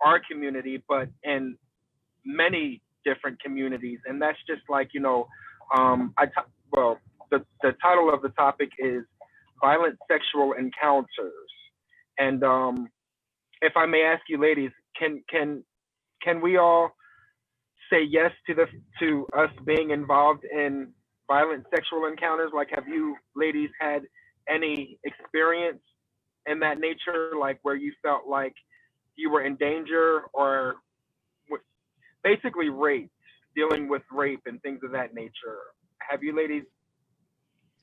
our community, but in many different communities. And that's just like, well, the title of the topic is Violent Sexual Encounters. And if I may ask you ladies, can we all say yes to us being involved in violent sexual encounters? Like, have you ladies had any experience in that nature, like where you felt like you were in danger or basically rape, dealing with rape and things of that nature? Have you ladies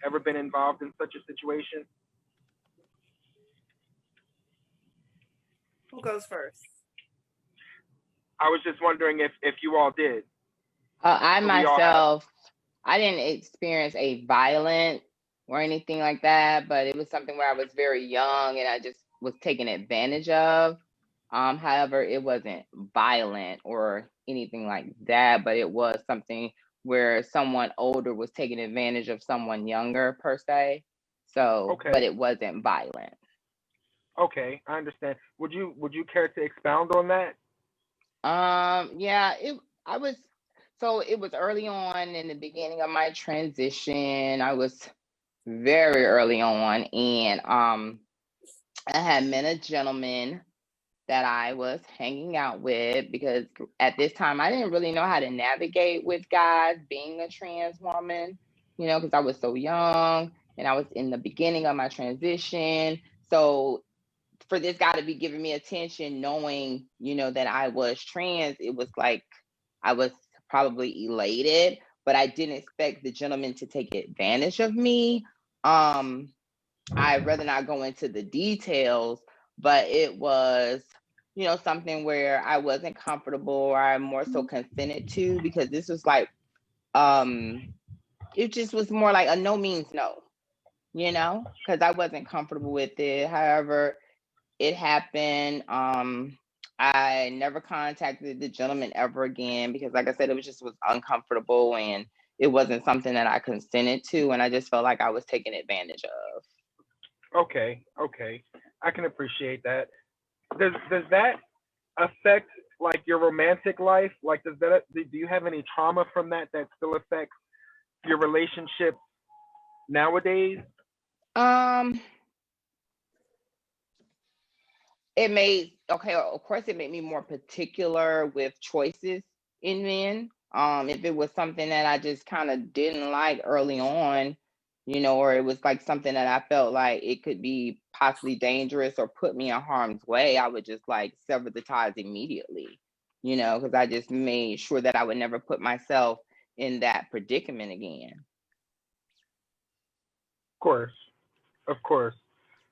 ever been involved in such a situation? Who goes first? I was just wondering if you all did. I myself, I didn't experience a violent or anything like that, but it was something where I was very young and I just was taken advantage of. However, it wasn't violent or anything like that, but it was something where someone older was taking advantage of someone younger per se. So, Okay. But it wasn't violent. Okay, I understand. Would you care to expound on that? Yeah, it was early on in the beginning of my transition. I was very early on, and I had met a gentleman that I was hanging out with because at this time I didn't really know how to navigate with guys being a trans woman, because I was so young and I was in the beginning of my transition. So for this guy to be giving me attention, knowing, that I was trans, it was like I was probably elated, but I didn't expect the gentleman to take advantage of me. I'd rather not go into the details, but it was, something where I wasn't comfortable or I more so consented to, because this was like, it just was more like a no means no, because I wasn't comfortable with it. However, it happened. I never contacted the gentleman ever again because, like I said, it was uncomfortable and it wasn't something that I consented to, and I just felt like I was taken advantage of. Okay, I can appreciate that. Does that affect like your romantic life? Like, do you have any trauma from that still affects your relationship nowadays? Of course it made me more particular with choices in men. If it was something that I just kind of didn't like early on, or it was like something that I felt like it could be possibly dangerous or put me in harm's way, I would just like sever the ties immediately, because I just made sure that I would never put myself in that predicament again. Of course.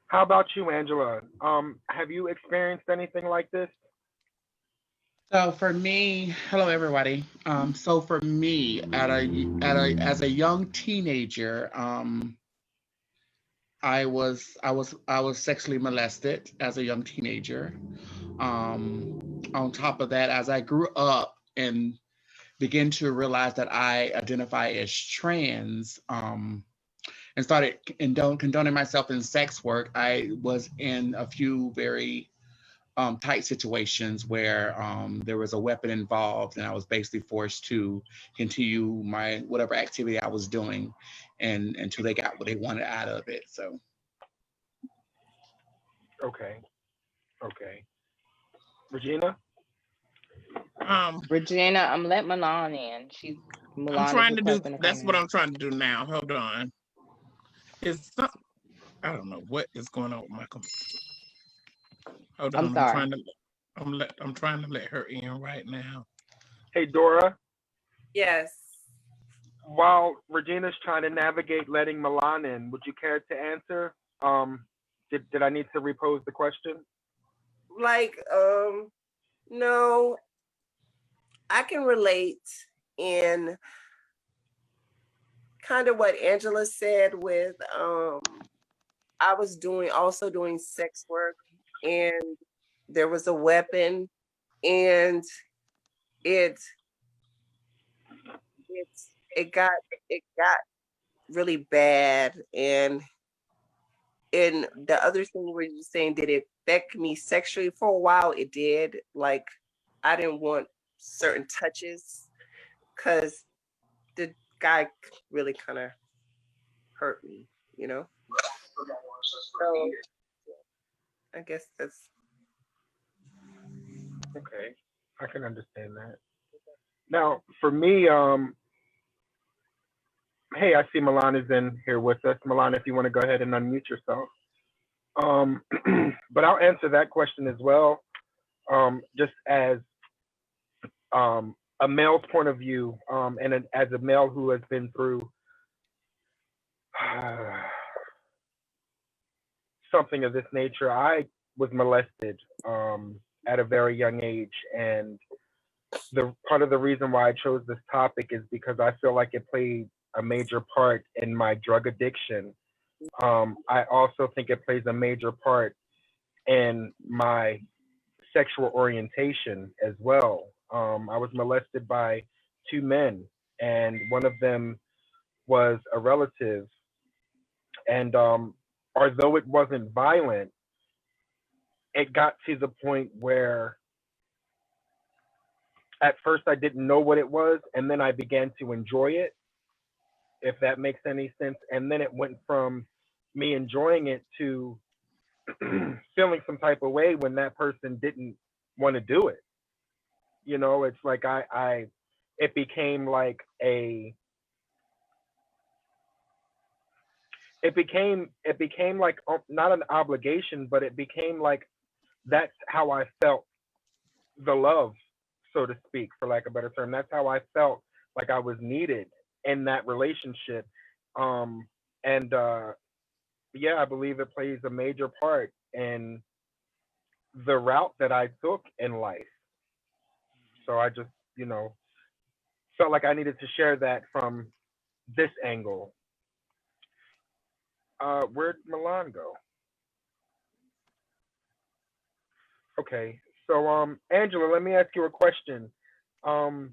How about you, Angela? Have you experienced anything like this? So for me, hello everybody. So for me, as a young teenager, I was sexually molested as a young teenager. On top of that, as I grew up and began to realize that I identify as trans, and started condoning myself in sex work, I was in a few very tight situations where there was a weapon involved, and I was basically forced to continue my whatever activity I was doing, and until they got what they wanted out of it. So. Okay. Regina? Regina, I'm letting Milan in. I'm trying to do, that's what I'm trying to do now. Hold on. I don't know what is going on with my computer. Hold on, I'm trying to let her in right now. Hey, Dora. Yes. While Regina's trying to navigate letting Milan in, would you care to answer? Did I need to repose the question? Like, no, I can relate in kind of what Angela said with, I was also doing sex work, and there was a weapon, and it got really bad. And the other thing where you're saying, did it affect me sexually. For a while, it did. Like, I didn't want certain touches because the guy really kind of hurt me, you know? So I guess that's Okay, I can understand that. Now, for me, hey, I see Milan is in here with us. Milan, if you want to go ahead and unmute yourself. Um, but I'll answer that question as well. Just as a male's point of view, and as a male who has been through something of this nature, I was molested at a very young age, and the part of the reason why I chose this topic is because I feel like it played a major part in my drug addiction. I also think it plays a major part in my sexual orientation as well. I was molested by two men, and one of them was a relative. And although it wasn't violent, it got to the point where at first I didn't know what it was, and then I began to enjoy it, if that makes any sense. And then it went from me enjoying it to feeling some type of way when that person didn't want to do it. You know, it's like it became like it became like not an obligation, but it became like that's how I felt the love, so to speak, for lack of a better term. That's how I felt like I was needed in that relationship. And yeah, I believe it plays a major part in the route that I took in life. So I just, you know, felt like I needed to share that from this angle. Where'd Milan go? Okay. So Angela, let me ask you a question. Um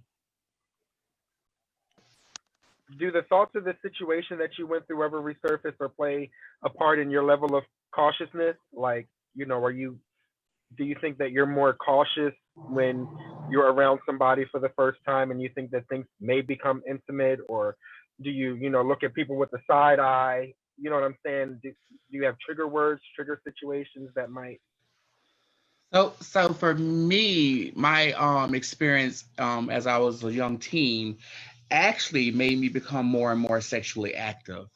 do the thoughts of the situation that you went through ever resurface or play a part in your level of cautiousness? Like, you know, do you think that you're more cautious when you're around somebody for the first time and you think that things may become intimate, or do you, you know, look at people with the side eye? You know what I'm saying? Do you have trigger words, trigger situations that might? So for me, my experience as I was a young teen actually made me become more and more sexually active.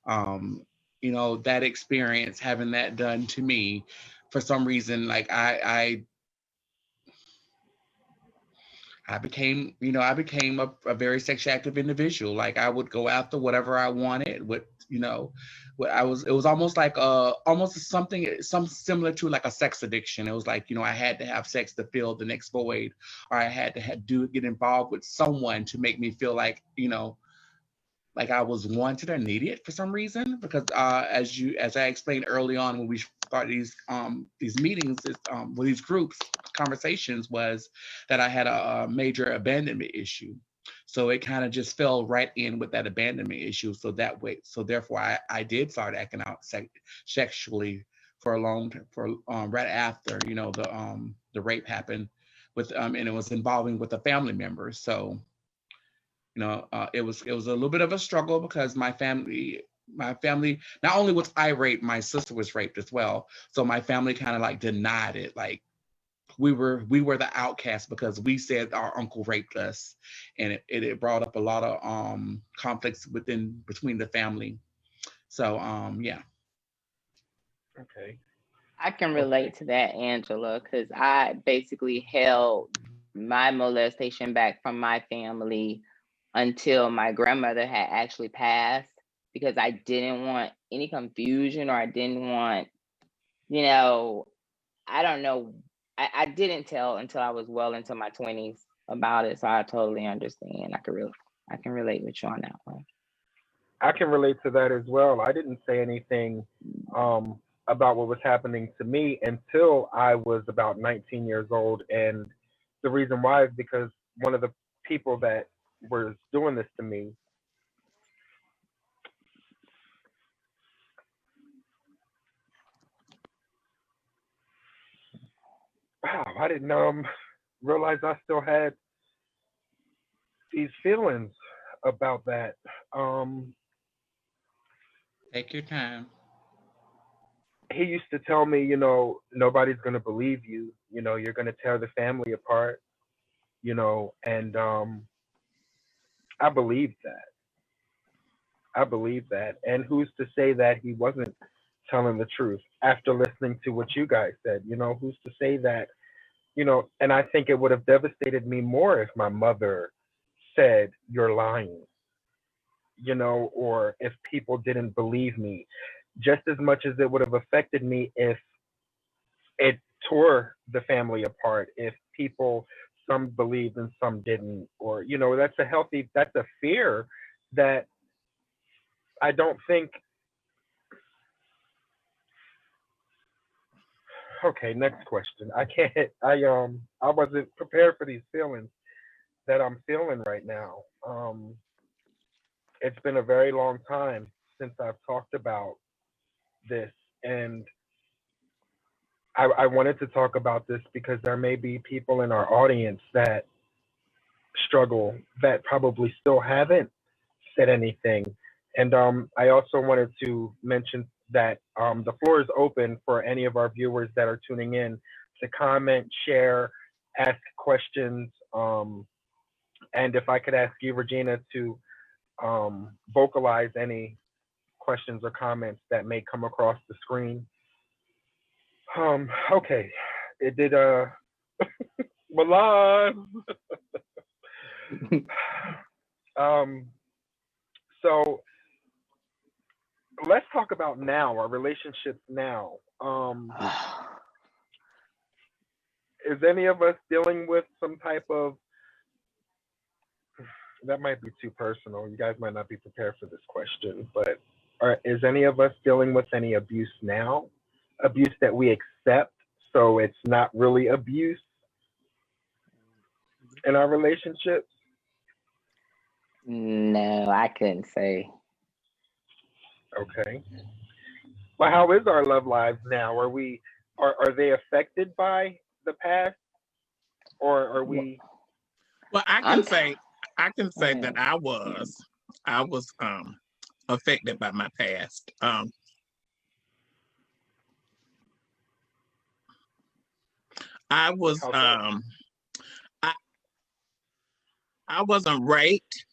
Um, you know, that experience, having that done to me, for some reason, like I became, you know, I became a very sexually active individual. Like I would go after whatever I wanted. With, you know, what I was, it was almost like almost some similar to like a sex addiction. It was like, you know, I had to have sex to fill the next void, or I had to get involved with someone to make me feel like, you know, like I was wanted or needed for some reason. Because as I explained early on when we started these meetings, with these groups conversations, was that I had a major abandonment issue. So it kind of just fell right in with that abandonment issue. So that way, so therefore, I did start acting out sexually for a long for right after, you know, the rape happened with and it was involving with a family member. So, you know, it was a little bit of a struggle because my family, not only was I raped, my sister was raped as well. So my family kind of like denied it. Like we were the outcast because we said our uncle raped us, and it brought up a lot of conflicts between the family. So yeah. Okay. I can Okay. relate to that, Angela, because I basically held my molestation back from my family until my grandmother had actually passed, because I didn't want any confusion, or I didn't want, you know, I don't know. I didn't tell until I was well into my 20s about it. So I totally understand. I can relate with you on that one. I can relate to that as well. I didn't say anything about what was happening to me until I was about 19 years old. And the reason why is because one of the people that was doing this to me, wow, I didn't realize I still had these feelings about that. Um, Take your time. he used to tell me, nobody's gonna believe you. You're gonna tear the family apart. And I believed that. I believe that. And who's to say that he wasn't telling the truth after listening to what you guys said? Who's to say that? And I think it would have devastated me more if my mother said, "You're lying," or if people didn't believe me, just as much as it would have affected me if it tore the family apart, if people, some believed and some didn't, or, that's a fear that I don't think. Okay, next question. I can't. I wasn't prepared for these feelings that I'm feeling right now. It's been a very long time since I've talked about this, and I wanted to talk about this because there may be people in our audience that struggle, that probably still haven't said anything. And I also wanted to mention that the floor is open for any of our viewers that are tuning in to comment, share, ask questions. And if I could ask you, Regina, to vocalize any questions or comments that may come across the screen. Okay. It did Milan. um so let's talk about now, our relationships now. Is any of us dealing with some type of, that might be too personal. You guys might not be prepared for this question, but is any of us dealing with any abuse now? Abuse that we accept, so it's not really abuse in our relationships? No, I couldn't say. Okay. Well, how is our love lives now? Are they affected by the past, or are we? Well, I I'm. can say Yeah. that I was affected by my past. I was How so? I I wasn't raped,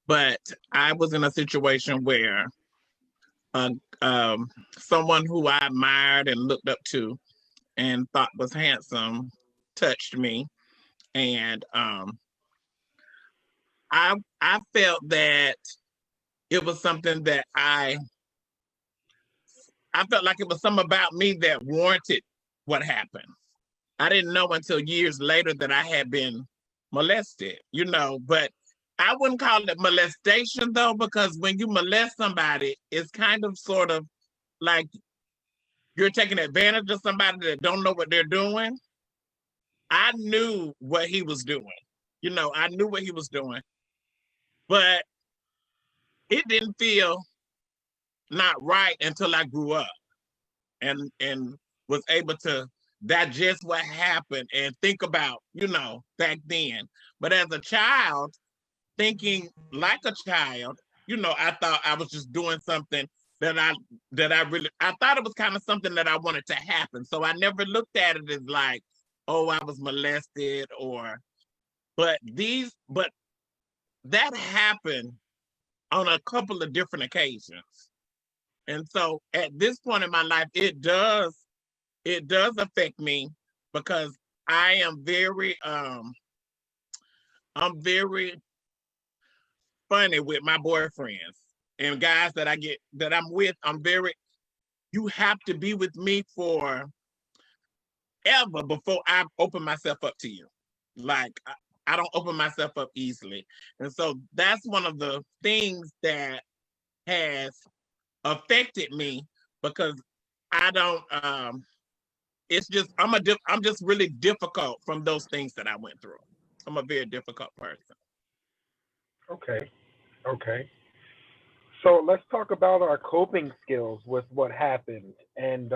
but I was in a situation where uh, someone who I admired and looked up to and thought was handsome touched me, and I felt that it was something that I felt like it was something about me that warranted what happened. I didn't know until years later that I had been molested, but I wouldn't call it molestation though, because when you molest somebody, it's kind of sort of like you're taking advantage of somebody that don't know what they're doing. I knew what he was doing. I knew what he was doing, but it didn't feel not right until I grew up and was able to digest what happened and think about, back then. But as a child, thinking like a child, I thought I was just doing something I thought it was kind of something that I wanted to happen. So I never looked at it as like, oh, I was molested but that happened on a couple of different occasions. And so at this point in my life, it does affect me because I am I'm very funny with my boyfriends and guys that I'm with. You have to be with me for ever before I open myself up to you. Like I don't open myself up easily. And so that's one of the things that has affected me because I don't it's just I'm just really difficult from those things that I went through. I'm a very difficult person. Okay. Okay. So let's talk about our coping skills with what happened, and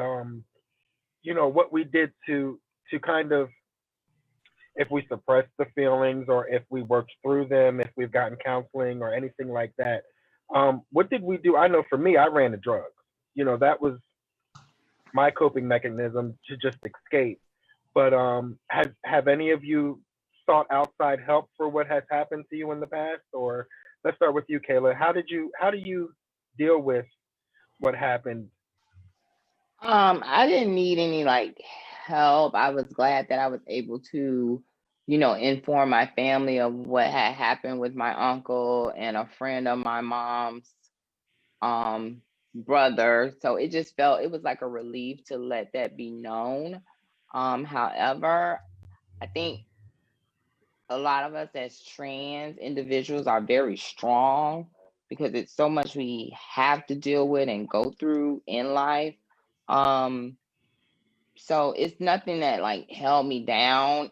what we did to kind of if we suppressed the feelings or if we worked through them, if we've gotten counseling or anything like that. What did we do? I know for me, I ran to drugs. That was my coping mechanism to just escape. But have any of you sought outside help for what has happened to you in the past? Or let's start with you, Kayla. How do you deal with what happened? I didn't need any like help. I was glad that I was able to, inform my family of what had happened with my uncle and a friend of my mom's um brother. So it was like a relief to let that be known. However, I think a lot of us as trans individuals are very strong because it's so much we have to deal with and go through in life. Um, so it's nothing that like held me down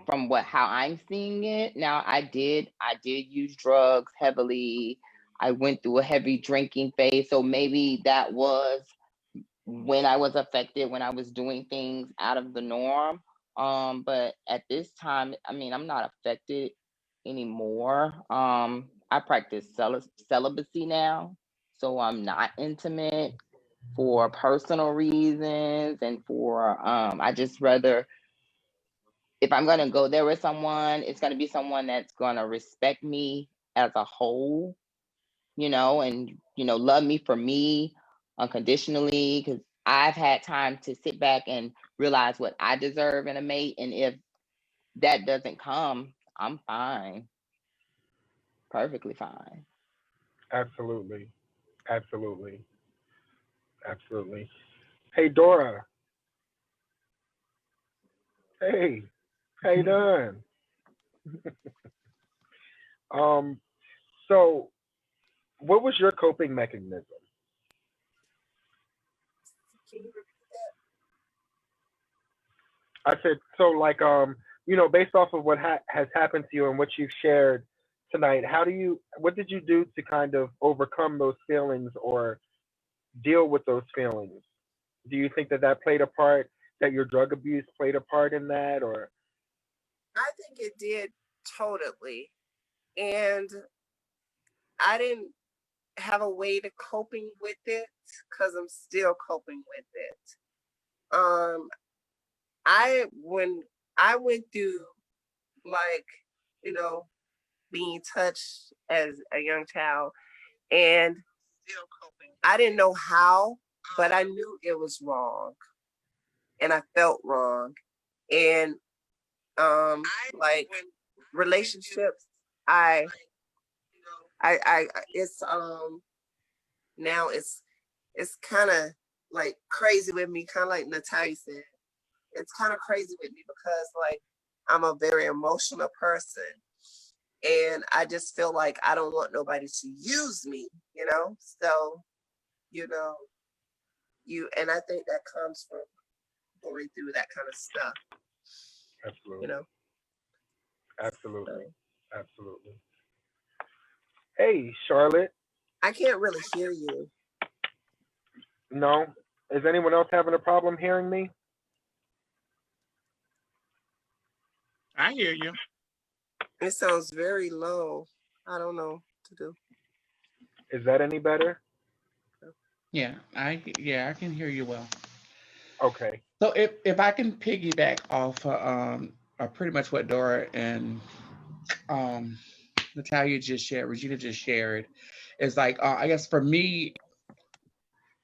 from how I'm seeing it. Now I did use drugs heavily. I went through a heavy drinking phase. So maybe that was when I was affected, when I was doing things out of the norm. But at this time, I mean, I'm not affected anymore. I practice celibacy now, so I'm not intimate for personal reasons and for I just rather, if I'm gonna go there with someone, it's gonna be someone that's gonna respect me as a whole, and love me for me unconditionally, because I've had time to sit back and realize what I deserve in a mate. And if that doesn't come, I'm fine, perfectly fine. Absolutely. Absolutely. Absolutely. Hey, Dora. Hey, how you doing? Um, so what was your coping mechanism? I said, so like, based off of what has happened to you and what you've shared tonight, what did you do to kind of overcome those feelings or deal with those feelings? Do you think that played a part, that your drug abuse played a part in that, or? I think it did totally. And I didn't have a way to coping with it because I'm still coping with it. When I went through like, you know, being touched as a young child and still coping. I didn't know how, but I knew it was wrong and I felt wrong. And like relationships, I it's now it's kind of like crazy with me, kind of like Natalia said. It's kind of crazy with me because like I'm a very emotional person and I just feel like I don't want nobody to use me, So, you know, and I think that comes from going through that kind of stuff, Absolutely. you know. Absolutely. Absolutely. Hey, Charlotte. I can't really hear you. No? Is anyone else having a problem hearing me? I hear you. It sounds very low. I don't know what to do. Is that any better? Yeah, I can hear you well. Okay. So if I can piggyback off pretty much what Dora and um Natalia just shared, Regina just shared, is like I guess for me,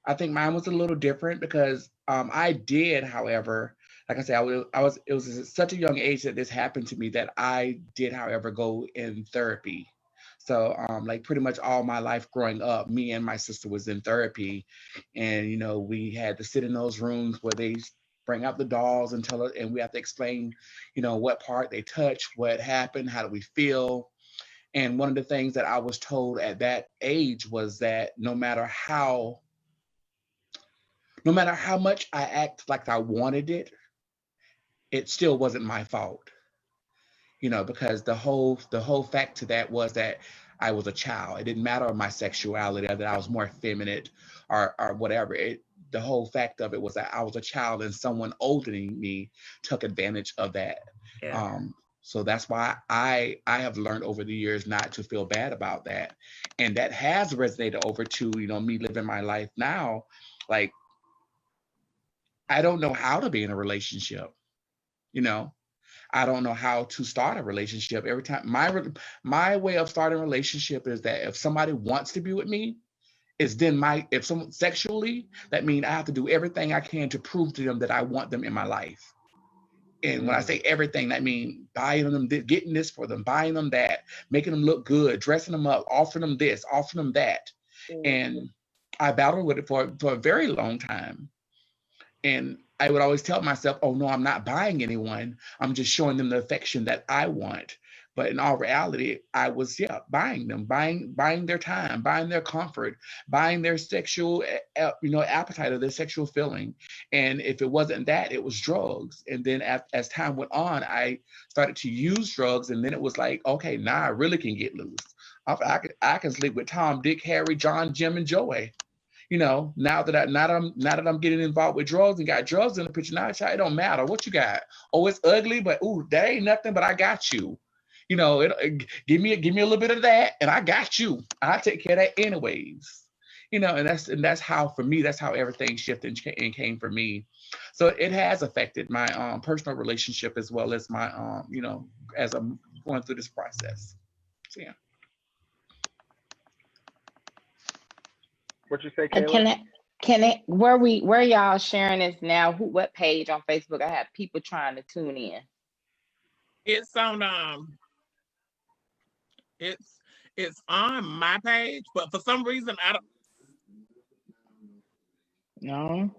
I think mine was a little different because I did, however, like I said, it was at such a young age that this happened to me that I did, however, go in therapy. So like pretty much all my life growing up, me and my sister was in therapy, and we had to sit in those rooms where they bring out the dolls and tell us, and we have to explain, what part they touch, what happened, how do we feel. And one of the things that I was told at that age was that no matter how much I act like I wanted it, it still wasn't my fault. Because the whole fact to that was that I was a child. It didn't matter my sexuality or that I was more effeminate or whatever. The whole fact of it was that I was a child and someone older than me took advantage of that. Yeah. So that's why I have learned over the years not to feel bad about that. And that has resonated over to, me living my life now. Like, I don't know how to be in a relationship, I don't know how to start a relationship. Every time my way of starting a relationship is that if somebody wants to be with me, it's then if someone sexually, that means I have to do everything I can to prove to them that I want them in my life. And when I say everything, that means buying them, getting this for them, buying them that, making them look good, dressing them up, offering them this, offering them that. And I battled with it for a very long time. And I would always tell myself, oh, no, I'm not buying anyone. I'm just showing them the affection that I want. But in all reality, I was, buying them, buying their time, buying their comfort, buying their sexual, appetite or their sexual feeling. And if it wasn't that, it was drugs. And then as time went on, I started to use drugs. And then it was like, okay, now I really can get loose. I can sleep with Tom, Dick, Harry, John, Jim, and Joey. Now that I'm getting involved with drugs and got drugs in the picture, now it don't matter what you got. Oh, it's ugly, but that ain't nothing. But I got you. Give me a little bit of that, and I got you. I take care of that anyways. And that's how, for me, that's how everything shifted and came for me. So it has affected my personal relationship as well as my as I'm going through this process. So yeah. What you say, Kayla? Where y'all sharing this now? What page on Facebook? I have people trying to tune in. It's on it's on my page, but for some reason I don't. No.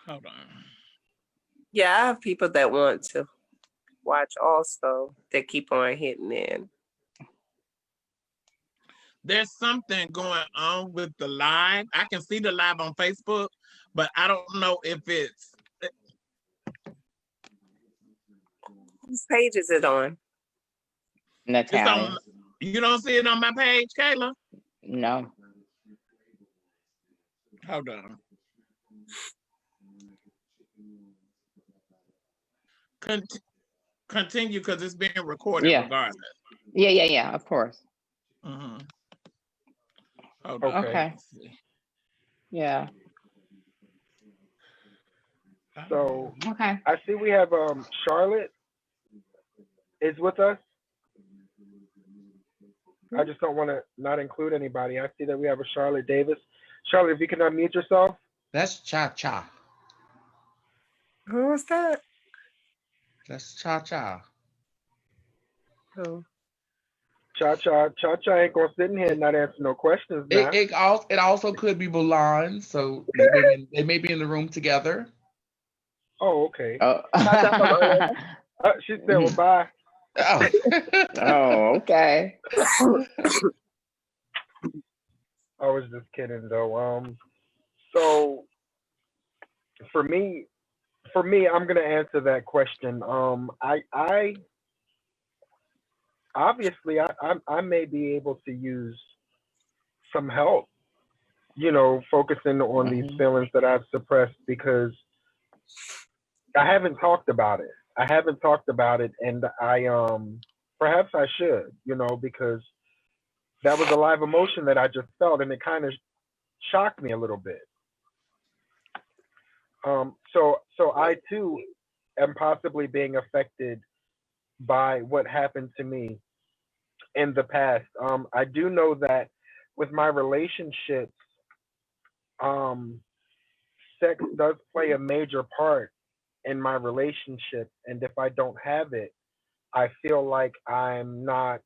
Hold on. Yeah, I have people that want to watch also that keep on hitting in. There's something going on with the live. I can see the live on Facebook, but I don't know if it's. Whose page is it on? Natalia. It's on. You don't see it on my page, Kayla? No. Hold on. Continue, because it's being recorded regardless. Yeah, of course. Mm-hmm. Okay. Yeah. So okay. I see we have Charlotte is with us. I just don't want to not include anybody. I see that we have a Charlotte Davis. Charlotte, if you can unmute yourself. That's Cha-Cha. Who was that? That's Cha-Cha. Oh. Cha-Cha ain't gonna sit in here and not answer no questions now. It also could be Mulan, so they may be in the room together. Oh, okay. Oh. She said, well, bye. Oh. Oh, okay. I was just kidding though. So for me, I'm gonna answer that question. I obviously I may be able to use some help, focusing on these feelings that I've suppressed, because I haven't talked about it. And I perhaps I should, because that was a live emotion that I just felt, and it kind of shocked me a little bit. So I too am possibly being affected by what happened to me in the past. I do know that with my relationships, sex does play a major part in my relationship, and if I don't have it, I feel like I'm not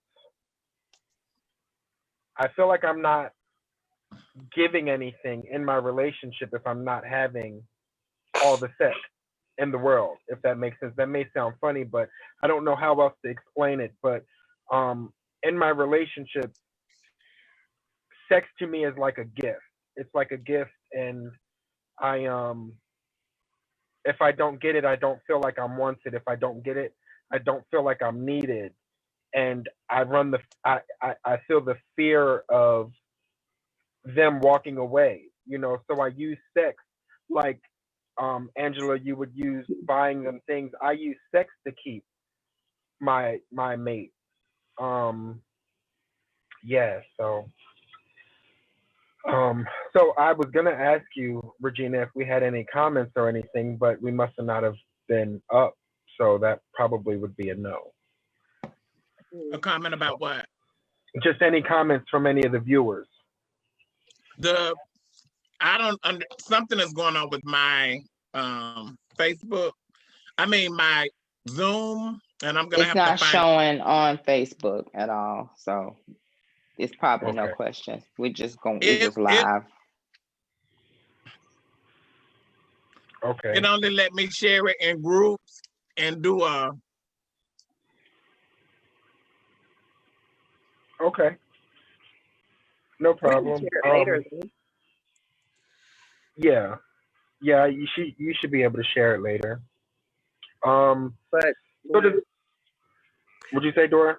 giving anything in my relationship if I'm not having all the sex in the world, if that makes sense. That may sound funny, but I don't know how else to explain it. But in my relationship, sex to me is like a gift. It's like a gift, and I if I don't get it, I don't feel like I'm wanted. If I don't get it, I don't feel like I'm needed. And I feel the fear of them walking away, so I use sex like Angela, you would use buying them things. I use sex to keep my mate. Um, yeah. So I was gonna ask you, Regina, if we had any comments or anything, but we must have not have been up, so that probably would be a no. A comment about what? Just any comments from any of the viewers. The I don't under something is going on with my Facebook. I mean my Zoom, and I'm gonna It's have to not find. showing on Facebook at all, so it's probably no Okay. questions. We just It live. Okay. it only let me share it in groups and do a. Okay. No We can problem. share it later, though. Yeah. Yeah, you should be able to share it later. But So what'd you say, Dora?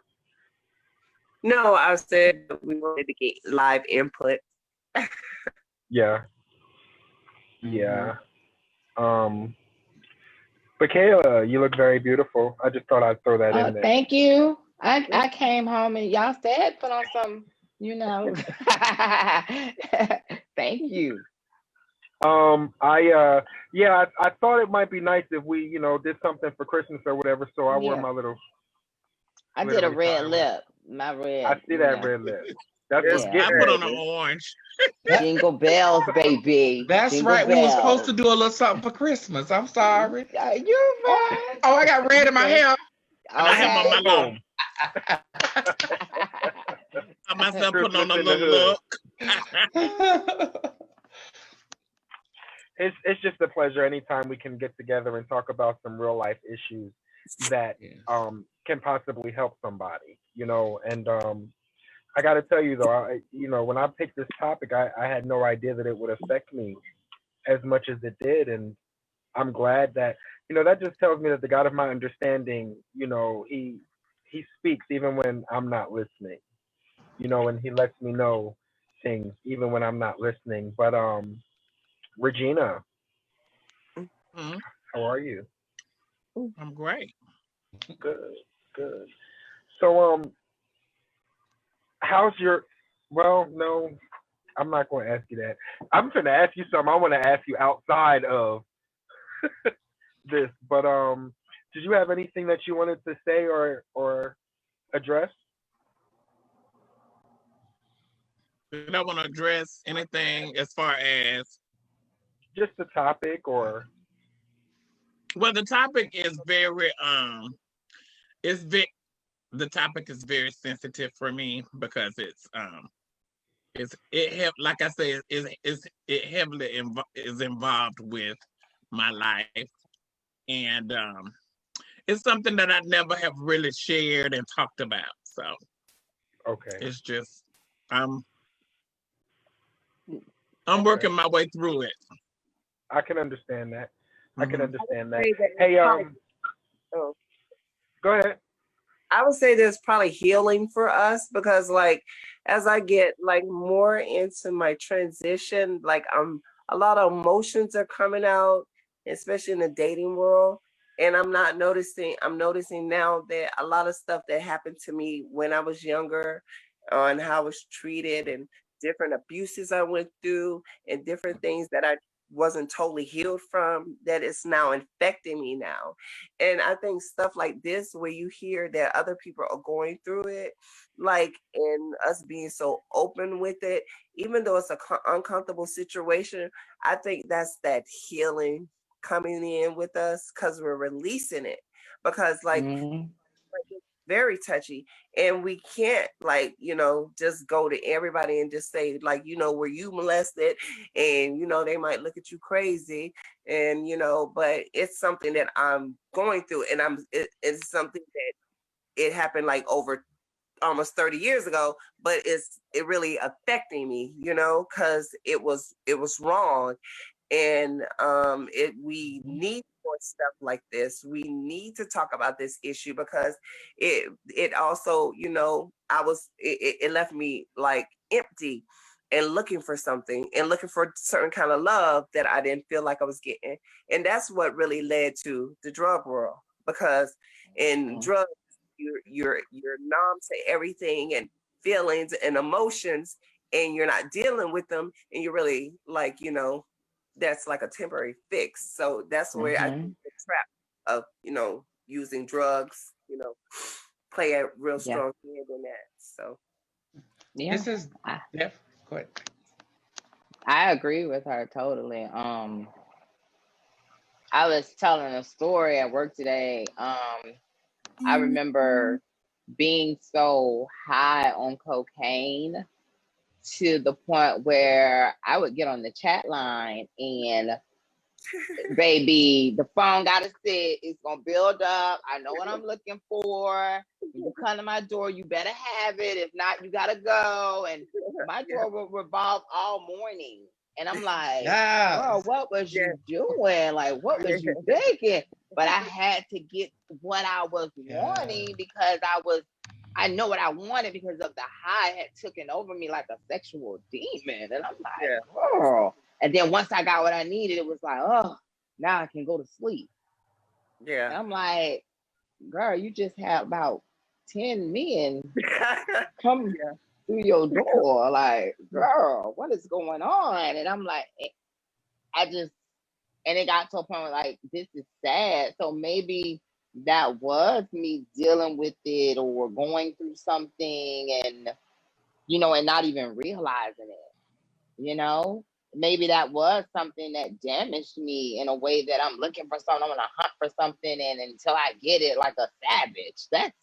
no, I said that we wanted to get live input. Yeah. Yeah. But Kayla, you look very beautiful. I just thought I'd throw that in there. Thank you. I came home and y'all said put on some, Thank you. I thought it might be nice if we, did something for Christmas or whatever. So I wore Yeah. my little. I did a glittery red tie. lip. My red. I see that red lip. That's what's Yeah. I getting put at on an you. orange. Jingle bells, baby. That's Jingle right. We were supposed bells. to do a little something for Christmas. I'm sorry. You fine. Oh, I got red in my hair. And I have on my little. Boom. I myself putting on a Christmas in the little hood. look. It's just a pleasure anytime we can get together and talk about some real life issues that Yes. can possibly help somebody, and I got to tell you though, when I picked this topic, I had no idea that it would affect me as much as it did, and I'm glad that that just tells me that the God of my understanding, he speaks even when I'm not listening, and he lets me know things even when I'm not listening. But Regina, Mhm. how are you? I'm great. Good, good. So how's your? Well, no, I'm not going to ask you that. I'm going to ask you something. I want to ask you outside of this, but did you have anything that you wanted to say or address? Did I want to address anything as far as? Just the topic, or Well, the topic is very it's very the topic is very sensitive for me because like I said it heavily is involved with my life, and it's something that I never have really shared and talked about. So okay, it's just I'm okay. working my way through it. I can understand that. I can Mhm. understand that. Say that it's Hey, probably- oh. go ahead. I would say there's probably healing for us because like as I get like more into my transition, like a lot of emotions are coming out, especially in the dating world. And I'm noticing now that a lot of stuff that happened to me when I was younger on how I was treated and different abuses I went through and different things that I wasn't totally healed from that is now infecting me now. And I think stuff like this, where you hear that other people are going through it, like, and us being so open with it, even though it's a uncomfortable situation, I think that's that healing coming in with us because we're releasing it. Because, like, it's very touchy, and we can't, like, just go to everybody and just say, like, were you molested? And they might look at you crazy, and but it's something that I'm going through, and it's something that it happened like over almost 30 years ago, but it really affecting me, because it was wrong. And we need more stuff like this. We need to talk about this issue because it also, it left me like empty, and looking for something and looking for a certain kind of love that I didn't feel like I was getting. And that's what really led to the drug world, because in drugs, you're numb to everything and feelings and emotions, and you're not dealing with them, and you're really like, that's like a temporary fix. So that's where I think the trap of, using drugs, play a real strong hand in that. So this is go ahead. I agree with her totally. I was telling a story at work today. I remember being so high on cocaine to the point where I would get on the chat line and baby, the phone gotta sit, it's gonna build up. I know what I'm looking for. When you come to my door, you better have it. If not, you gotta go. And my door will revolve all morning. And I'm like, girl, what was you doing? Like, what was you thinking? But I had to get what I was wanting, because I know what I wanted, because of the high had taken over me like a sexual demon. And I'm like, girl. And then once I got what I needed, it was like, oh, now I can go to sleep. Yeah. And I'm like, girl, you just had about 10 men come through your door. Like, girl, what is going on? And I'm like, and it got to a point where like, this is sad. So maybe that was me dealing with it or going through something and, and not even realizing it, Maybe that was something that damaged me in a way that I'm looking for something. I'm going to hunt for something, and until I get it like a savage. That's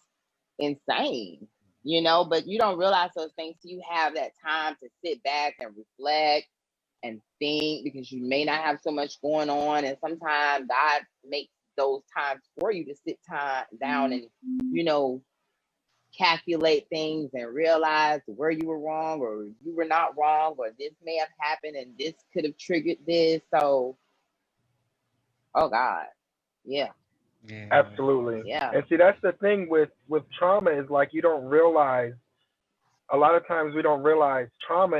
insane, but you don't realize those things till you have that time to sit back and reflect and think, because you may not have so much going on. And sometimes God makes those times for you to sit down and, calculate things and realize where you were wrong or you were not wrong, or this may have happened and this could have triggered this. So, oh God. Yeah. Absolutely. Yeah. And see, that's the thing with trauma, is like, you don't realize, a lot of times we don't realize trauma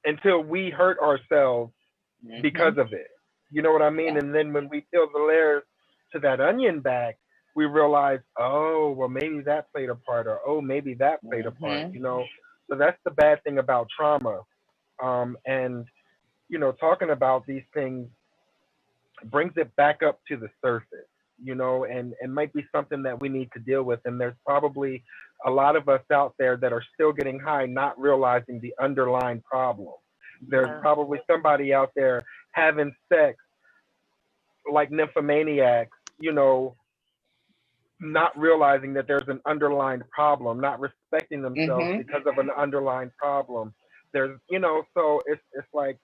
until we hurt ourselves because of it. You know what I mean? And then when we peel the layers to that onion back, we realize, oh, well, maybe that played a part, or oh, maybe that played a part, So that's the bad thing about trauma. And, talking about these things brings it back up to the surface, and might be something that we need to deal with. And there's probably a lot of us out there that are still getting high, not realizing the underlying problem. There's probably somebody out there having sex like nymphomaniacs, not realizing that there's an underlying problem, not respecting themselves because of an underlying problem. There's, so it's like,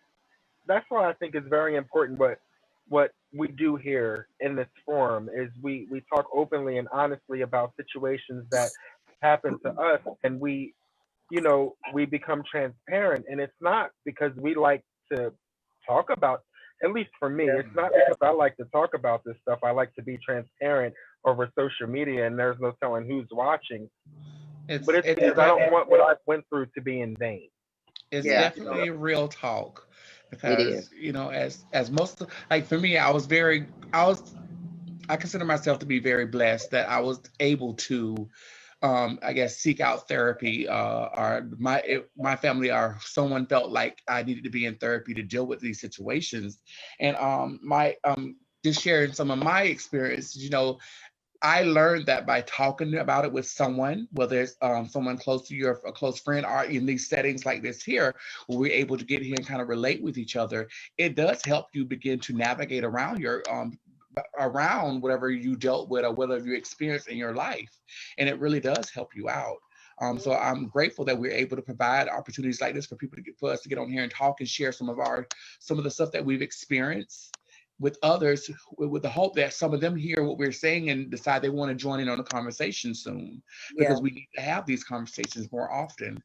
that's why I think it's very important what we do here in this forum is we talk openly and honestly about situations that happen to us, and we become transparent. And it's not because we like to talk about, at least for me, it's not because I like to talk about this stuff. I like to be transparent over social media, and there's no telling who's watching. But it's because I don't want what I went through to be in vain. It's definitely real talk, because as most, like for me, I consider myself to be very blessed that I was able to I guess seek out therapy, or my family or someone felt like I needed to be in therapy to deal with these situations. And just sharing some of my experience, I learned that by talking about it with someone, whether it's someone close to you or a close friend, or in these settings like this here, where we're able to get here and kind of relate with each other, it does help you begin to navigate around around whatever you dealt with or whatever you experienced in your life. And it really does help you out. So I'm grateful that we're able to provide opportunities like this for for us to get on here and talk and share some of the stuff that we've experienced with others, with the hope that some of them hear what we're saying and decide they want to join in on the conversation soon, because we need to have these conversations more often.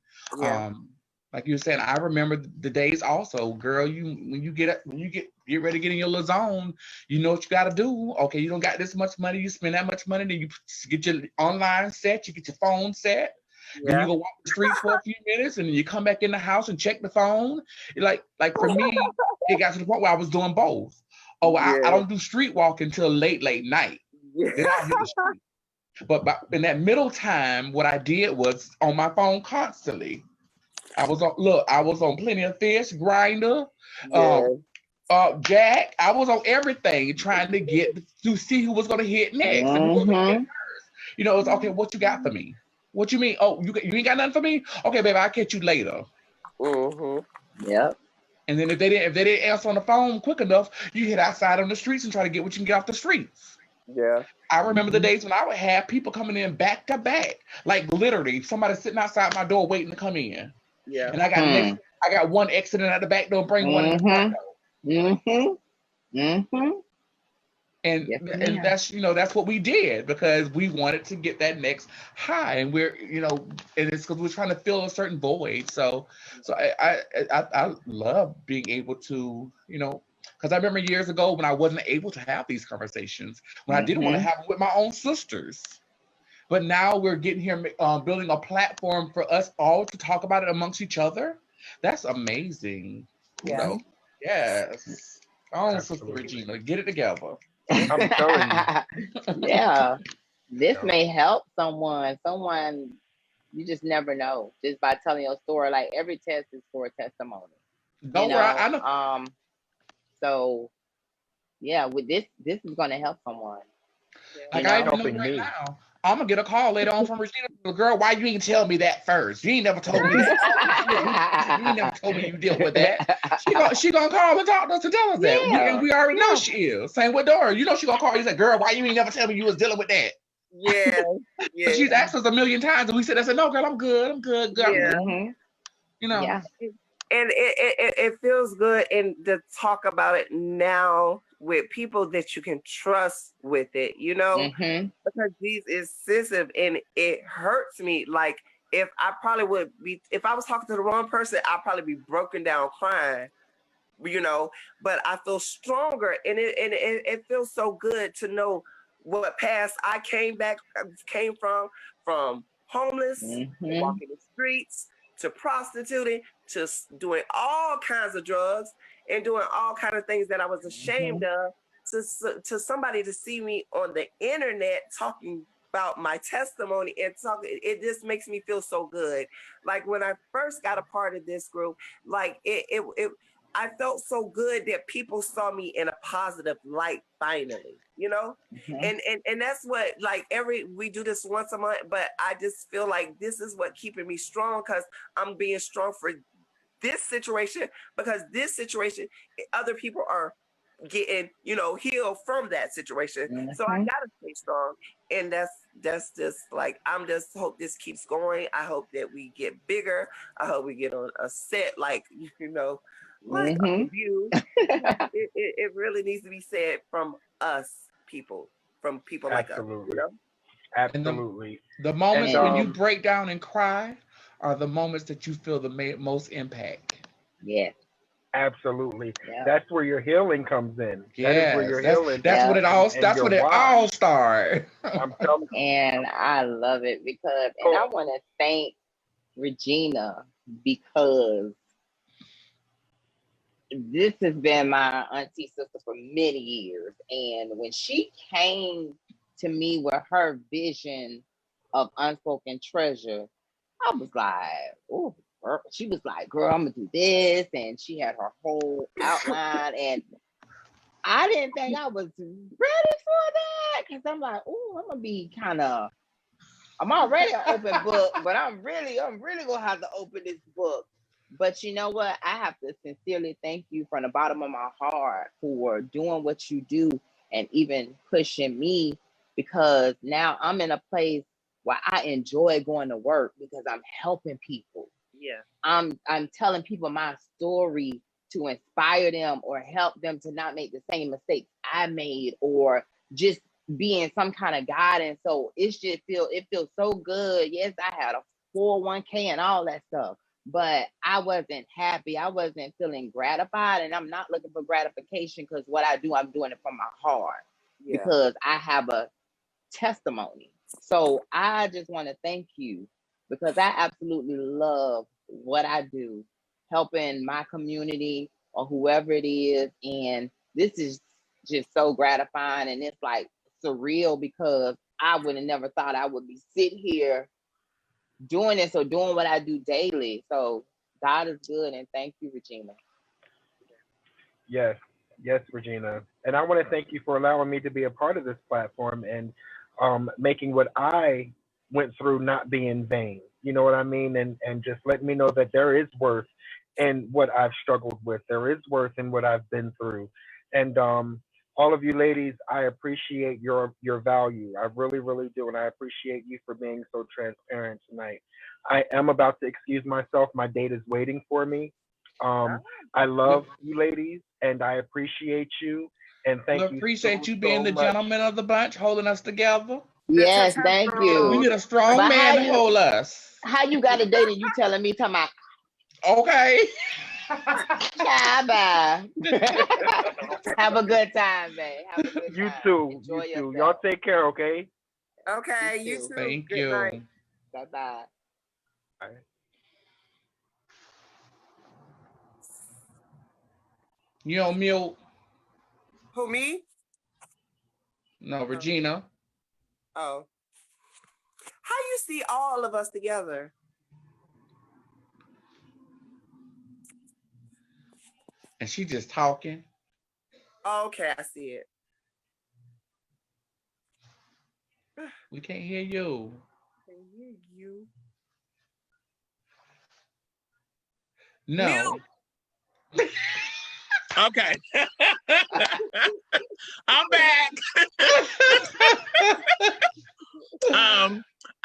Like you were saying, I remember the days also, girl, when you get ready to get in your little zone, you know what you got to do. Okay, you don't got this much money, you spend that much money, then you get your online set, you get your phone set, Then you go walk the streets for a few minutes, and then you come back in the house and check the phone. Like for me, it got to the point where I was doing both. Oh, I don't do street walking until late night. Then I'll hit the street. But in that middle time, what I did was on my phone constantly. I was on Plenty of Fish, Grinder, Jack. I was on everything trying to see who was going to hit next and who was going to hit first. You know, it's okay. What you got for me? What you mean? Oh, you ain't got nothing for me? Okay, baby, I'll catch you later. Yep. And then if they didn't answer on the phone quick enough, you hit outside on the streets and try to get what you can get off the streets. Yeah. I remember the days when I would have people coming in back to back, like literally somebody sitting outside my door waiting to come in. Yeah. And I got one exiting out the back door, bring one in the front door. And that's that's what we did because we wanted to get that next high, and we're and it's because we're trying to fill a certain void. So I love being able to because I remember years ago when I wasn't able to have these conversations, when I didn't want to have them with my own sisters. But now we're getting here, building a platform for us all to talk about it amongst each other. That's amazing. Yes. Oh, Sister Regina, get it together. I'm telling you. Yeah. This may help someone. You just never know. Just by telling your story. Like every test is for a testimony. Don't worry, I know. So yeah, with this is gonna help someone. Like I even know right now, I'm gonna get a call later on from Regina. Girl, why you ain't tell me that first? You ain't never told me that. You ain't never told me you deal with that. She gonna call and talk to us to tell us that. And we already know she is. Same with Dora. She gonna call you and say, girl, why you ain't never tell me you was dealing with that? Yeah. She's asked us a million times and we said, no, girl, I'm good. I'm good. Yeah. And it feels good to talk about it now with people that you can trust with it, because these is sensitive and it hurts me. Like if I was talking to the wrong person, I'd probably be broken down crying, but I feel stronger and it feels so good to know what past I came from homeless, walking the streets, to prostituting, to doing all kinds of drugs and doing all kinds of things that I was ashamed of, to somebody to see me on the internet talking about my testimony and talking, it just makes me feel so good. Like when I first got a part of this group, like I felt so good that people saw me in a positive light finally, and that's what, like, we do this once a month, but I just feel like this is what keeping me strong, because I'm being strong for this situation, because this situation, other people are getting, healed from that situation. So I gotta stay strong. And that's just like, I'm just hope this keeps going. I hope that we get bigger. I hope we get on a set like like a view. It really needs to be said from us people, from people like us. Absolutely. The moments when you break down and cry are the moments that you feel the most impact. Yes. Absolutely. Yeah. That's where your healing comes in. Yes, that is where your healing. That's what it all. That's what it all starts. And I love it because, and I want to thank Regina because this has been my auntie sister for many years, and when she came to me with her vision of Unspoken Treasure, I was like, oh. She was like, girl, I'm gonna do this, and she had her whole outline, and I didn't think I was ready for that, because I'm like, oh, I'm gonna be I'm already an open book, but I'm really gonna have to open this book. But you know what? I have to sincerely thank you from the bottom of my heart for doing what you do and even pushing me, because now I'm in a place where I enjoy going to work because I'm helping people. Yeah, I'm telling people my story to inspire them or help them to not make the same mistakes I made, or just being some kind of guidance. So it feels so good. Yes, I had a 401k and all that stuff, but I wasn't happy. I wasn't feeling gratified, and I'm not looking for gratification, because what I do, I'm doing it from my heart, because I have a testimony. So I just want to thank you, because I absolutely love what I do, helping my community or whoever it is. And this is just so gratifying, and it's like surreal because I would have never thought I would be sitting here doing this or doing what I do daily. So God is good, and thank you, Regina. Yes, yes, Regina. And I want to thank you for allowing me to be a part of this platform and making what I went through not be in vain. You know what I mean? And just letting me know that there is worth in what I've struggled with. There is worth in what I've been through. And all of you ladies, I appreciate your value. I really, really do. And I appreciate you for being so transparent tonight. I am about to excuse myself. My date is waiting for me. I love you ladies and I appreciate you and We thank you appreciate so you being the much. gentleman of the bunch, holding us together. Yes, thank We you. need a strong But man to hold us. how you got a date and you telling me talking about Okay. bye? Have a good time, babe. Have a good You time. too. Enjoy You too. yourself. Y'all take care, okay? Okay, You you too. too. Thank Good you. night. Bye bye. All right. You on mute? Who, me? No, Regina. Oh. How you see all of us together? And she just talking. Oh, okay, I see it. We can't hear you. Can hear you. No. Okay. I'm back.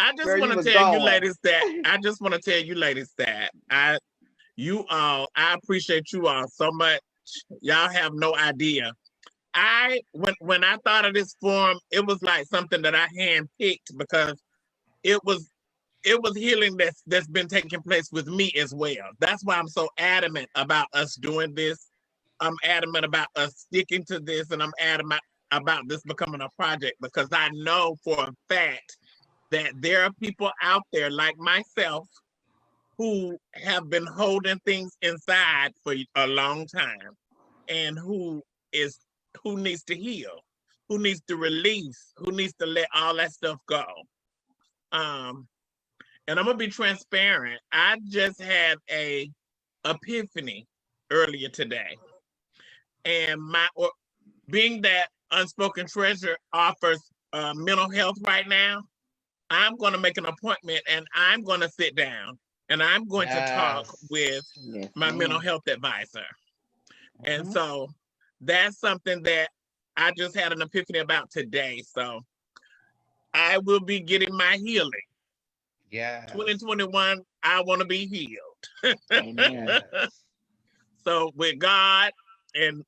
I just Girl, want you to was tell you gone. ladies that I appreciate you all so much. Y'all have no idea. When I thought of this forum, it was like something that I handpicked because it was healing that's been taking place with me as well. That's why I'm so adamant about us doing this. I'm adamant about us sticking to this, and I'm adamant about this becoming a project because I know for a fact that there are people out there like myself who have been holding things inside for a long time and who needs to heal, who needs to release, who needs to let all that stuff go. And I'm gonna be transparent. I just had a epiphany earlier today, and being that Unspoken Treasure offers mental health right now, I'm going to make an appointment and I'm going to sit down and I'm going to talk with my mental health advisor. And so that's something that I just had an epiphany about today. So I will be getting my healing. Yeah. 2021, I want to be healed. Amen. So with God and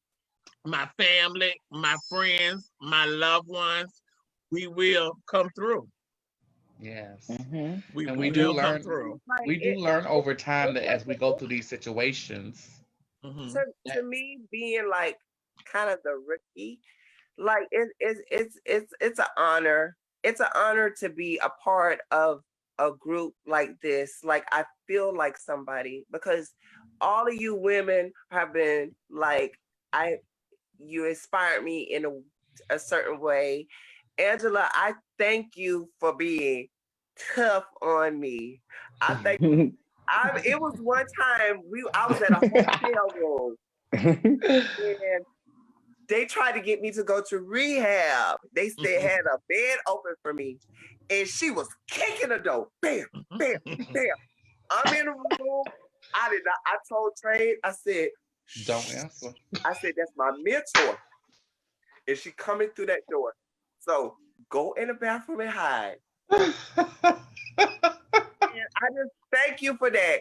my family, my friends, my loved ones, we will come through. Yes. Mm-hmm. We do learn. We do learn over time that as we go through these situations. Mm-hmm. To me, being like kind of the rookie, like it's an honor. It's an honor to be a part of a group like this. Like I feel like somebody because all of you women have been like you inspired me in a certain way. Angela, I thank you for being tough on me. I think it was one time I was at a hotel room and they tried to get me to go to rehab. They said had a bed open for me, and she was kicking the door. Bam, bam, bam. I'm in the room. I did not. I told Trey. I said, "Don't answer." I said that's my mentor, and she coming through that door. So go in the bathroom and hide. And I just thank you for that.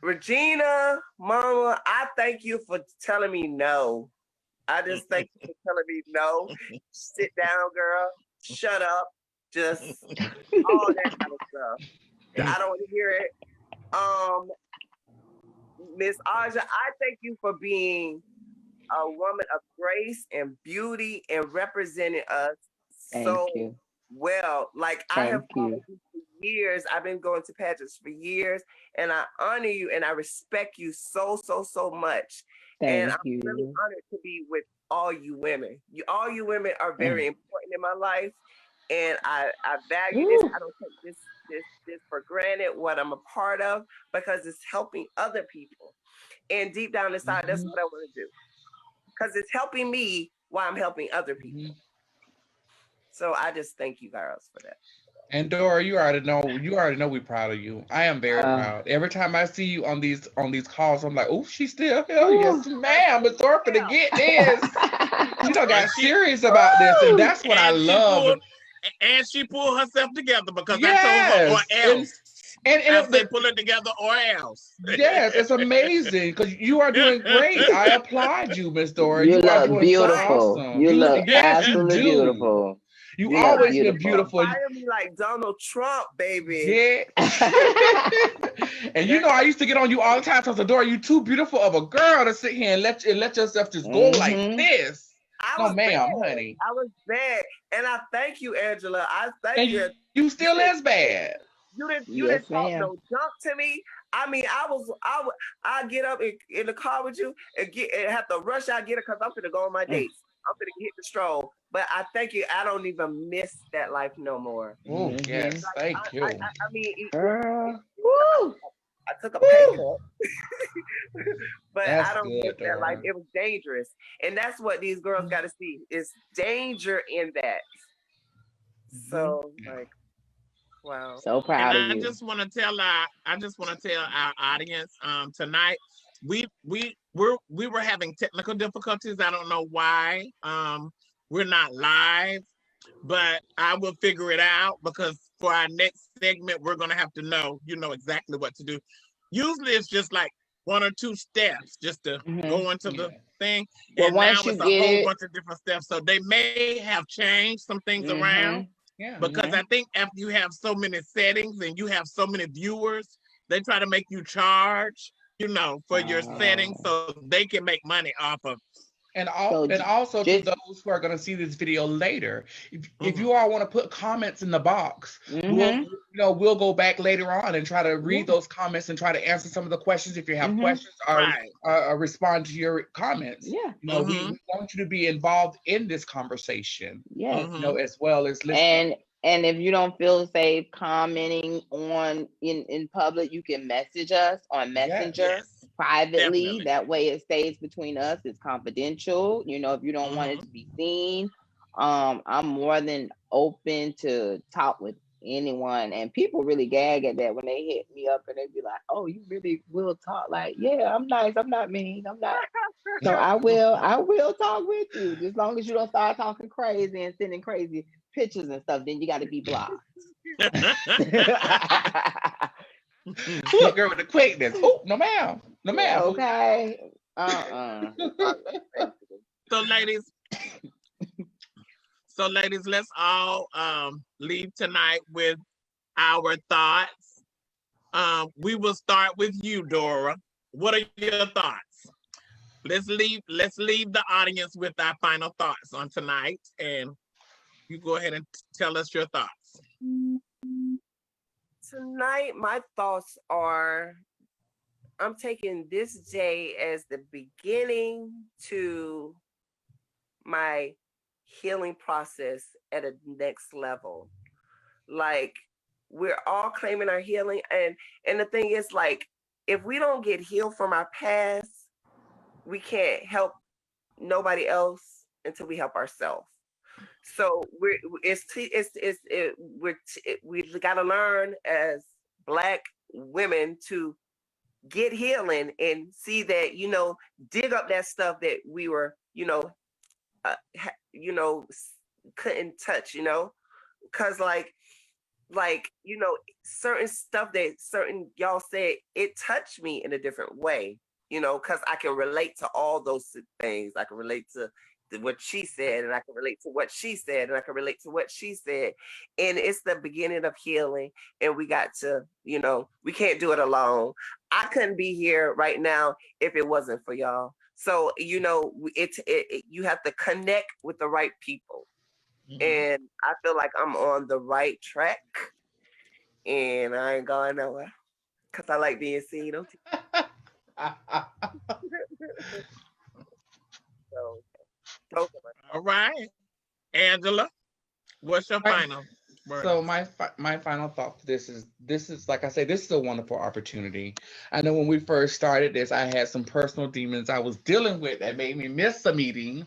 Regina, Mama, I thank you for telling me no. I just thank you for telling me no. Sit down, girl. Shut up. Just all that kind of stuff. I don't want to hear it. Miss Aja, I thank you for being a woman of grace and beauty and representing us Thank so you. well. Like I have followed you for years. I've been going to pageants for years, and I honor you and I respect you so much. And Thank I'm really you. honored to be with all you women. All you women are very important in my life, and I value this. I don't take this for granted, what I'm a part of, because it's helping other people. And deep down inside, that's what I want to do, because it's helping me while I'm helping other people. So I just thank you girls for that. And Dora, you already know we're proud of you. I am very proud. Every time I see you on these calls, I'm like, oh, she's still here. Yes, ma'am. But Dora finna get this. She done got serious about this, and that's what I love. And she pulled herself together, because I told her, or else. And I said, pull it together or else. Yes, it's amazing, because you are doing great. I applaud you, Miss Dora. You are look doing beautiful. So awesome. You look yes, absolutely beautiful. You always been beautiful. Fire me like Donald Trump, baby. Yeah. And you know, I used to get on you all the time. So I said, Dora, you too beautiful of a girl to sit here and let yourself just go like this. No, ma'am, honey. I was bad, and I thank you, Angela. I thank you. You still is bad. You didn't talk no junk to me. I mean, I get up in the car with you and have to rush out, get it, because I'm gonna go on my dates. I'm gonna hit the stroll. But I thank you. I don't even miss that life no more. Oh yes, thank you. I mean, I took a Woo. pay cut, but I don't miss that life. It was dangerous, and that's what these girls got to see: is danger in that. So, like, wow. So proud and of you. I just want to tell our audience tonight, we were having technical difficulties. I don't know why we're not live, but I will figure it out, because for our next segment, we're going to have to know exactly what to do. Usually it's just like 1 or 2 steps just to go into the thing. Well, and now it's a whole bunch of different steps. So they may have changed some things around. Yeah. Because I think after you have so many settings and you have so many viewers, they try to make you charge, for your settings, so they can make money off of. And also to those who are going to see this video later, if you all want to put comments in the box, we'll go back later on and try to read those comments and try to answer some of the questions if you have questions, or respond to your comments. Yeah. We want you to be involved in this conversation. Yes. As well as listening. And if you don't feel safe commenting in public, you can message us on Messenger privately. Definitely. That way it stays between us. It's confidential. If you don't want it to be seen, I'm more than open to talk with anyone. And people really gag at that when they hit me up and they be like, "Oh, you really will talk?" Like, yeah, I'm nice. I'm not mean. I'm not. So I will talk with you, as long as you don't start talking crazy and sending crazy pictures and stuff. Then you got to be blocked. Look, girl, with the quickness. Oh, no ma'am. No ma'am. Okay. So ladies, let's all leave tonight with our thoughts. We will start with you, Dora. What are your thoughts? Let's leave the audience with our final thoughts on tonight, and you go ahead and tell us your thoughts. Tonight, my thoughts are, I'm taking this day as the beginning to my healing process at a next level. Like, we're all claiming our healing. And the thing is, like, if we don't get healed from our past, we can't help nobody else until we help ourselves. So we got to learn as Black women to get healing and see that, dig up that stuff that we were, couldn't touch, because certain stuff that certain y'all said, it touched me in a different way, because I can relate to all those things. I can relate to what she said, and I can relate to what she said, and I can relate to what she said. And it's the beginning of healing. And we got to, we can't do it alone. I couldn't be here right now if it wasn't for y'all. So, you have to connect with the right people. And I feel like I'm on the right track. and I ain't going nowhere because I like being seen on TV. So, those are All right. Angela, what's your Right. final word? So my final thought for this is like I say, this is a wonderful opportunity. I know when we first started this, I had some personal demons I was dealing with that made me miss a meeting.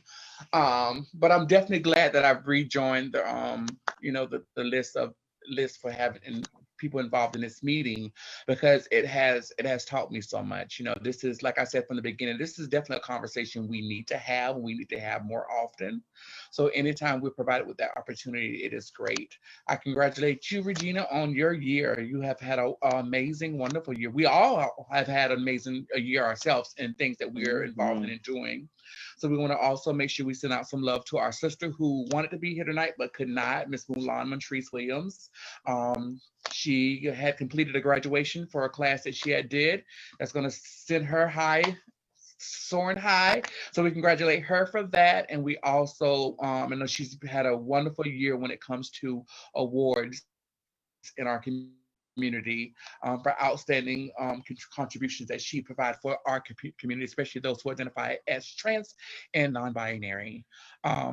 But I'm definitely glad that I've rejoined the the list for having people involved in this meeting, because it has taught me so much. This is, like I said from the beginning, this is definitely a conversation we need to have. We need to have more often. So anytime we're provided with that opportunity, it is great. I congratulate you, Regina, on your year. You have had an amazing, wonderful year. We all have had an amazing year ourselves in things that we're involved in and doing. So we want to also make sure we send out some love to our sister who wanted to be here tonight but could not, Miss Mulan Montrese Williams. She had completed a graduation for a class that she had did. That's going to send her soaring high. So we congratulate her for that. And we also, I know she's had a wonderful year when it comes to awards in our community, for outstanding contributions that she provided for our community, especially those who identify as trans and non-binary.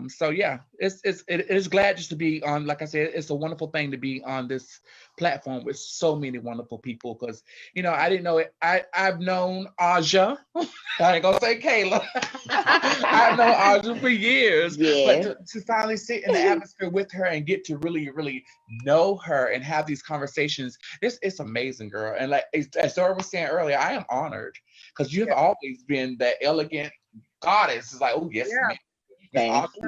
So yeah, it is glad just to be on. Like I said, it's a wonderful thing to be on this platform with so many wonderful people, because I didn't know it. I've known Aja. I ain't gonna say Kayla. I've known Aja for years, but to finally sit in the atmosphere with her and get to really, really know her and have these conversations, it's amazing, girl. And like as Dora was saying earlier, I am honored because you've always been that elegant goddess. It's like, oh yes, ma'am.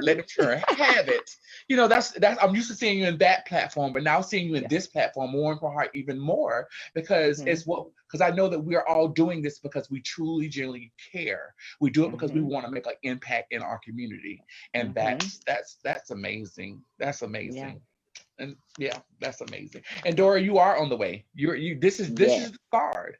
Let her have it. That's I'm used to seeing you in that platform, but now seeing you in this platform, more for her even more, because because I know that we are all doing this because we truly, genuinely care. We do it because we want to make an impact in our community, and that's amazing. That's amazing. Yeah. And yeah, that's amazing. And Dora, you are on the way. This is the start.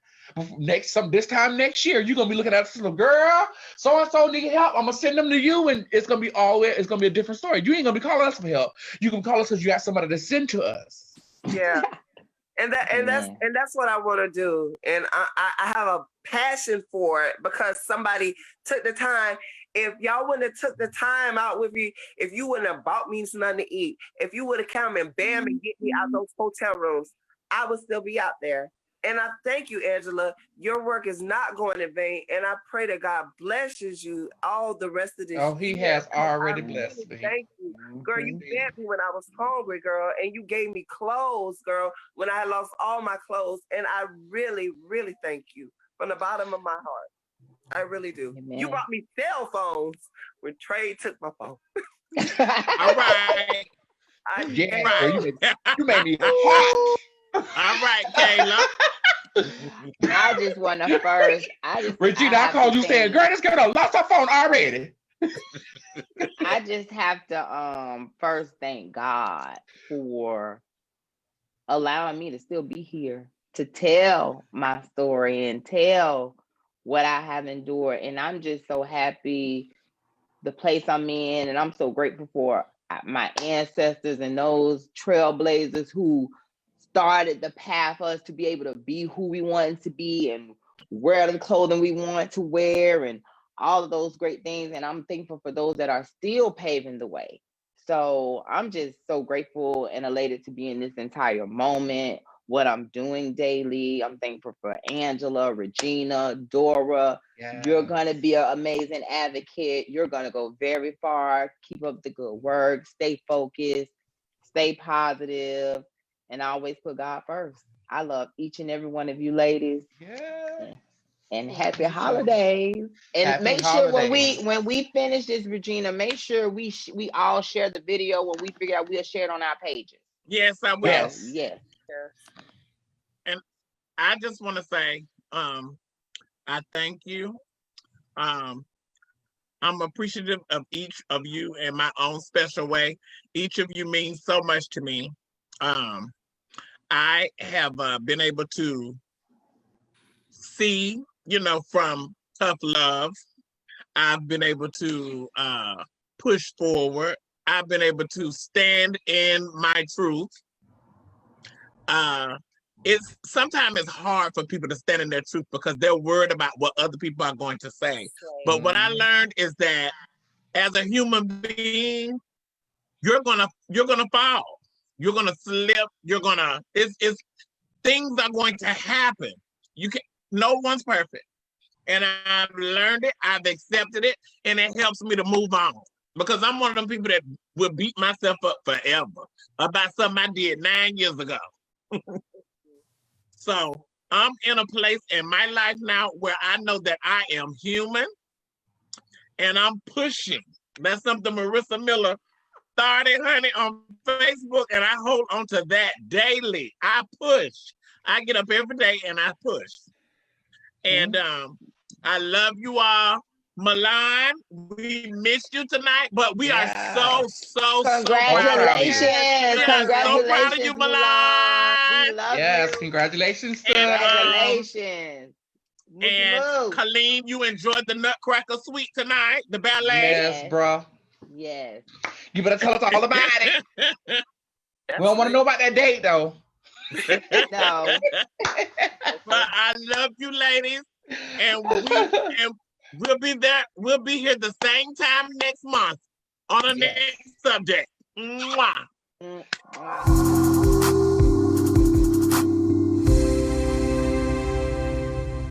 This time next year, you're gonna be looking at this little girl, so and so need help. I'm gonna send them to you, and it's gonna be a different story. You ain't gonna be calling us for help. You can call us because you got somebody to send to us. Yeah. And that's what I want to do. And I have a passion for it because somebody took the time. If y'all wouldn't have took the time out with me, if you wouldn't have bought me something to eat, if you would have come and bam and get me out those hotel rooms, I would still be out there. And I thank you, Angela. Your work is not going in vain. And I pray that God blesses you all the rest of this year. He has already blessed me. Thank you. Girl, you fed me when I was hungry, girl. And you gave me clothes, girl, when I lost all my clothes. And I really, really thank you from the bottom of my heart. I really do. Amen. You bought me cell phones when Trey took my phone. All right. You made me hot. All right, Kayla. I just want to first. Regina, I called you saying, girl, this girl lost her phone already. I just have to first thank God for allowing me to still be here to tell my story and tell what I have endured. And I'm just so happy the place I'm in, and I'm so grateful for my ancestors and those trailblazers who started the path for us to be able to be who we wanted to be and wear the clothing we want to wear and all of those great things. And I'm thankful for those that are still paving the way. So I'm just so grateful and elated to be in this entire moment, what I'm doing daily. I'm thankful for Angela, Regina, Dora. Yeah. You're going to be an amazing advocate. You're going to go very far. Keep up the good work. Stay focused. Stay positive. And always put God first. I love each and every one of you ladies. Yeah. And happy holidays. And happy make sure holidays. when we finish this, Regina, make sure we all share the video. When we figure out, we'll share it on our pages. Yes, I will. Yes. And I just want to say, I thank you. I'm appreciative of each of you in my own special way. Each of you means so much to me. I have been able to see, from tough love. I've been able to push forward. I've been able to stand in my truth. it's sometimes it's hard for people to stand in their truth because they're worried about what other people are going to say. But what I learned is that as a human being, you're gonna fall. You're gonna slip. It's things are going to happen. No one's perfect. And I've learned it, I've accepted it, and it helps me to move on. Because I'm one of them people that will beat myself up forever about something I did 9 years ago. So I'm in a place in my life now where I know that I am human and I'm pushing. That's something Marissa Miller started, honey, on Facebook, and I hold on to that daily. I push. I get up every day and I push. And I love you all. Milan, we missed you tonight, but we are so congratulations. So proud of you, Milan. We love you. Congratulations. Congratulations. And Colleen, you enjoyed the Nutcracker Suite tonight, the ballet. Yes, bro. Yes. You better tell us all about it. We don't want to know about that date, though. No. But I love you, ladies. And we'll be there. We'll be here the same time next month on the next subject. Mwah.